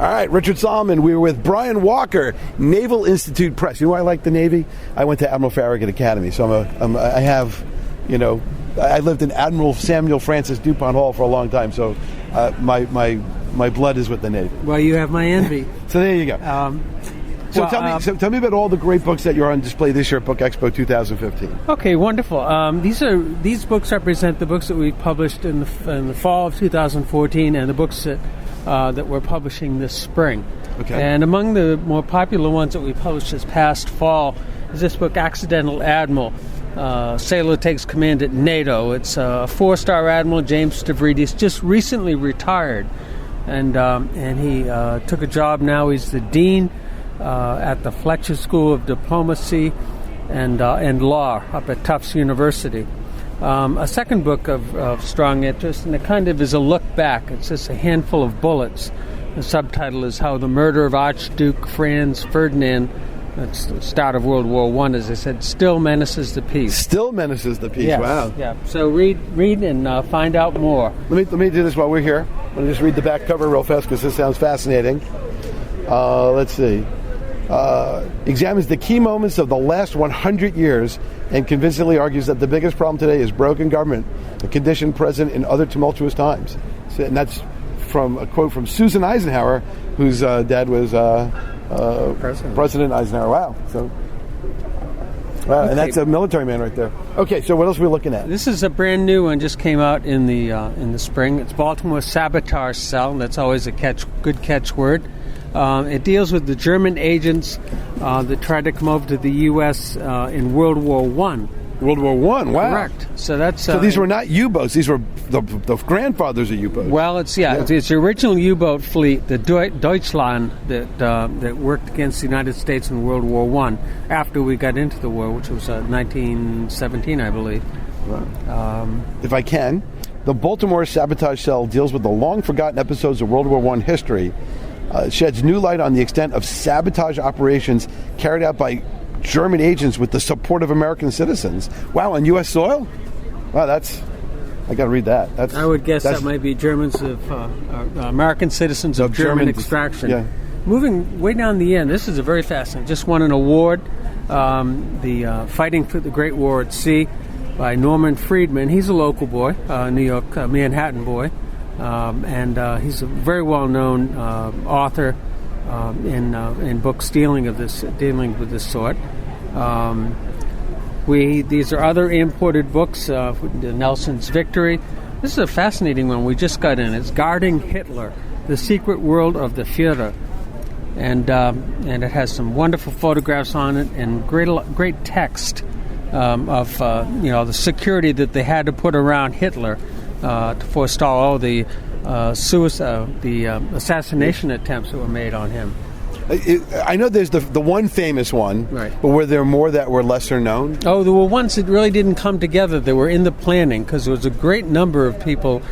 All right, Richard Solomon. We were with Brian Walker, Naval Institute Press. You know why I like the Navy? I went to Admiral Farragut Academy, so I lived in Admiral Samuel Francis DuPont Hall for a long time, so my blood is with the Navy. Well, you have my envy. So there you go. Tell me about all the great books that you're on display this year at Book Expo 2015. Okay, wonderful. These books represent the books that we published in the fall of 2014, and the books that we're publishing this spring. Okay. And among the more popular ones that we published this past fall is this book, Accidental Admiral. Sailor takes command at NATO. It's a 4-star admiral, James Stavridis, just recently retired, and he took a job now. He's the dean at the Fletcher School of Diplomacy and Law up at Tufts University. A second book of strong interest, and it kind of is a look back. It's just a handful of bullets. The subtitle is How the Murder of Archduke Franz Ferdinand, that's the start of World War I, as I said, still menaces the peace. Still menaces the peace, yes, wow. Yeah. So read and find out more. Let me do this while we're here. I'm going to just read the back cover real fast because this sounds fascinating. Let's see. Examines the key moments of the last 100 years and convincingly argues that the biggest problem today is broken government, a condition present in other tumultuous times. So, and that's from a quote from Susan Eisenhower, whose dad was President Eisenhower. Wow. So, wow, okay. And that's a military man right there. Okay, so what else are we looking at? This is a brand new one, just came out in the spring. It's Baltimore Sabotage Cell. That's always a good catchword. It deals with the German agents that tried to come over to the U.S. In World War I. World War I, wow. Correct. So these were not U-boats. These were the grandfathers of U-boats. Well, it's the original U-boat fleet, the Deutschland, that worked against the United States in World War I after we got into the war, which was 1917, I believe. Right. If I can, the Baltimore Sabotage Cell deals with the long-forgotten episodes of World War I history. Sheds new light on the extent of sabotage operations carried out by German agents with the support of American citizens. Wow, on U.S. soil? Wow, I got to read that. I would guess that might be Germans of American citizens of German extraction. Yeah. Moving way down the end, this is a very fascinating. Just won an award, the Fighting for the Great War at Sea by Norman Friedman. He's a local boy, New York, Manhattan boy. And he's a very well-known author in books dealing with this sort. These are other imported books. Nelson's Victory. This is a fascinating one we just got in. It's Guarding Hitler: The Secret World of the Führer, and it has some wonderful photographs on it and great text of the security that they had to put around Hitler. To forestall all the assassination attempts that were made on him. I know there's the one famous one, right. But were there more that were lesser known? Oh, there were ones that really didn't come together. They were in the planning because there was a great number of people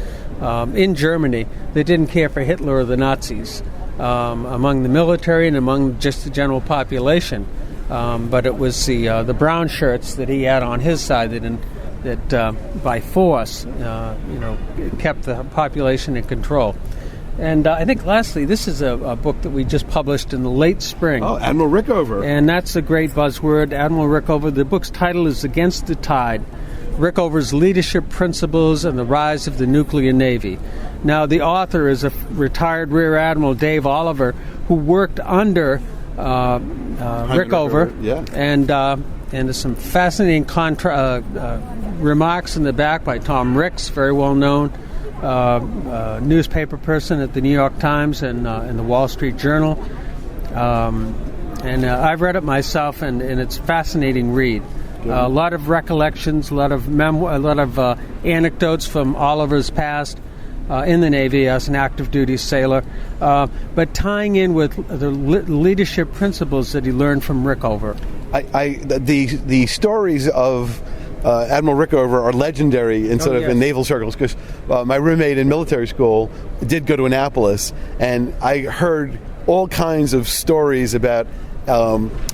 in Germany that didn't care for Hitler or the Nazis, among the military and among just the general population. But it was the brown shirts that he had on his side that by force, kept the population in control. And I think, lastly, this is a book that we just published in the late spring. Oh, Admiral Rickover. And that's a great buzzword, Admiral Rickover. The book's title is Against the Tide, Rickover's Leadership Principles and the Rise of the Nuclear Navy. Now, the author is a retired Rear Admiral, Dave Oliver, who worked under Rickover. Yeah. And there's some fascinating remarks in the back by Tom Ricks, very well-known newspaper person at the New York Times and the Wall Street Journal. And I've read it myself, and it's a fascinating read. A lot of recollections, a lot of anecdotes from Oliver's past in the Navy as an active duty sailor, but tying in with the leadership principles that he learned from Rickover. The stories of Admiral Rickover are legendary in in naval circles, because my roommate in military school did go to Annapolis, and I heard all kinds of stories about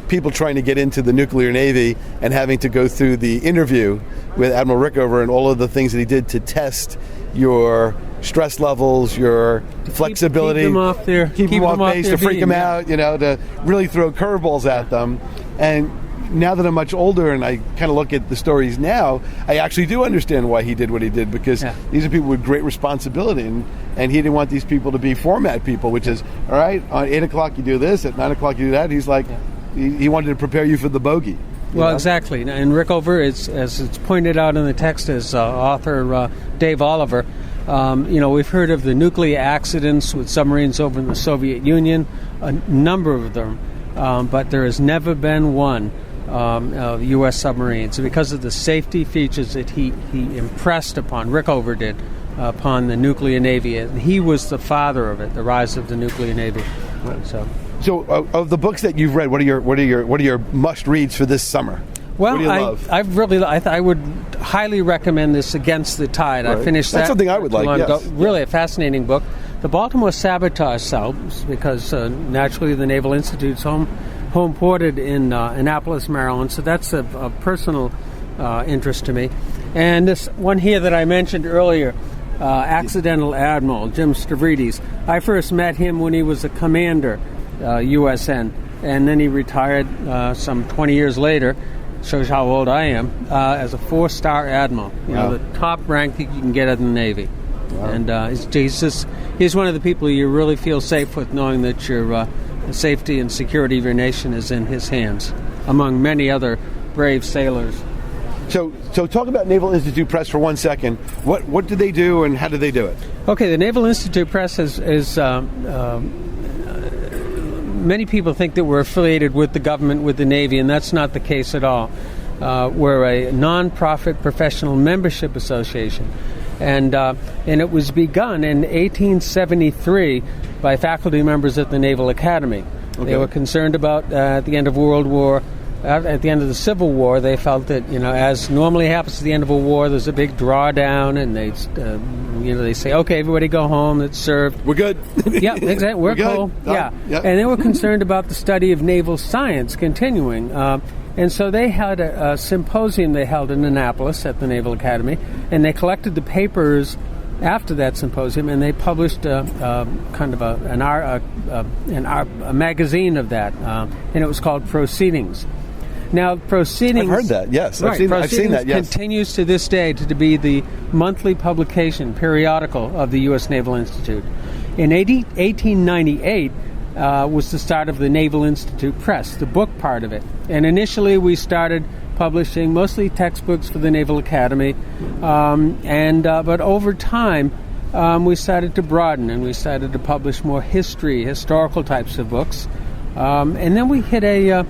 people trying to get into the nuclear Navy and having to go through the interview with Admiral Rickover and all of the things that he did to test your stress levels, your flexibility, keep them off their, keep them off base, to freak them out, to really throw curveballs at them. And now that I'm much older and I kind of look at the stories now, I actually do understand why he did what he did, because these are people with great responsibility, and he didn't want these people to be format people, which is, all right, on 8 o'clock you do this, at 9 o'clock you do that. He's like, he wanted to prepare you for the bogey. Well, exactly. And Rickover, as it's pointed out in the text, as author Dave Oliver, we've heard of the nuclear accidents with submarines over in the Soviet Union, a number of them, but there has never been one of U.S. submarines, because of the safety features that he impressed upon, Rickover did, upon the nuclear Navy. And he was the father of it, the rise of the nuclear Navy. So, of the books that you've read, what are your must reads for this summer? Well, what do you love? I would highly recommend this, Against the Tide. Right. I finished That's something I would like. Yes. Really a fascinating book. The Baltimore Sabotage Cells, because naturally the Naval Institute's home ported in Annapolis, Maryland, so that's a personal interest to me. And this one here that I mentioned earlier, Accidental Admiral Jim Stavridis. I first met him when he was a commander, USN, and then he retired some 20 years later. Shows how old I am, as a 4-star admiral. The top rank that you can get in the Navy. Wow. And he's one of the people you really feel safe with, knowing that your the safety and security of your nation is in his hands, among many other brave sailors. So talk about Naval Institute Press for 1 second. What do they do, and how do they do it? Okay, the Naval Institute Press is many people think that we're affiliated with the government, with the Navy, and that's not the case at all. We're a non-profit professional membership association, and it was begun in 1873 by faculty members at the Naval Academy. Okay. They were concerned about at the end of World War. At the end of the Civil War, they felt that, as normally happens at the end of a war, there's a big drawdown, and they say, okay, everybody go home, it's served. We're good. Yeah, exactly. We're cool. Yeah. Yep. And they were concerned about the study of naval science continuing. And so they had a symposium they held in Annapolis at the Naval Academy, and they collected the papers after that symposium, and they published a magazine of that, and it was called Proceedings. Now, Proceedings... I've heard that, yes. Right, I've seen that, yes. Continues to this day to be the monthly publication, periodical, of the U.S. Naval Institute. In 1898 was the start of the Naval Institute Press, the book part of it. And initially we started publishing mostly textbooks for the Naval Academy, but over time we started to broaden, and we started to publish more historical types of books. And then we hit a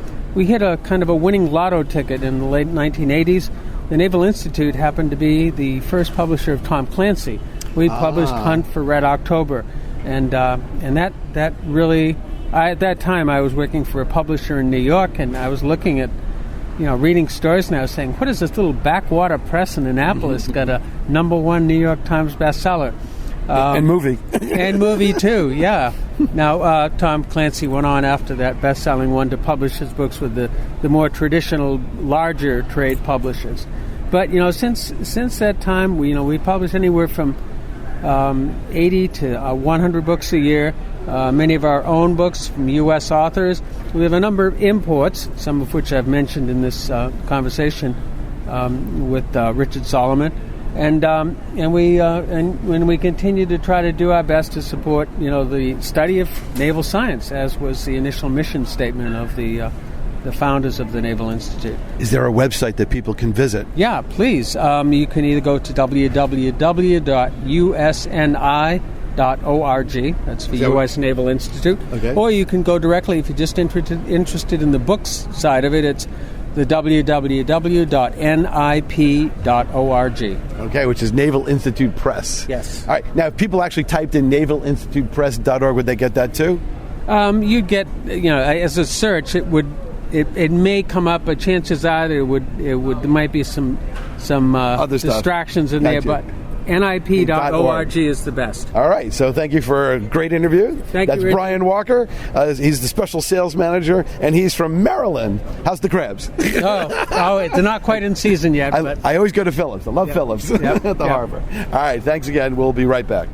kind of a winning lotto ticket in the late 1980s. The Naval Institute happened to be the first publisher of Tom Clancy. We published Hunt for Red October, and that really, at that time I was working for a publisher in New York, and I was looking at, reading stories, and I was saying, what is this little backwater press in Annapolis got a #1 New York Times bestseller? And movie. And movie, too, yeah. Now, Tom Clancy went on after that best-selling one to publish his books with the more traditional, larger trade publishers. But, since that time, we publish anywhere from 80 to 100 books a year, many of our own books from U.S. authors. We have a number of imports, some of which I've mentioned in this conversation with Richard Solomon. And we continue to try to do our best to support, the study of naval science, as was the initial mission statement of the founders of the Naval Institute. Is there a website that people can visit? Yeah, please. You can either go to www.usni.org. That's the U.S. Naval Institute. Okay. Or you can go directly, if you're just interested in the books side of it, it's the www.nip.org. Okay, which is Naval Institute Press. Yes. All right. Now, if people actually typed in navalinstitutepress.org, would they get that too? You'd get, as a search, it may come up, but chances are there might be some other distractions in there. But NIP.org is the best. All right, so thank you for a great interview. Thank you, That's Richard. Brian Walker. He's the special sales manager, and he's from Maryland. How's the crabs? Oh, they're not quite in season yet. But I always go to Phillips. I love Phillips at the Yep. harbor. All right, thanks again. We'll be right back.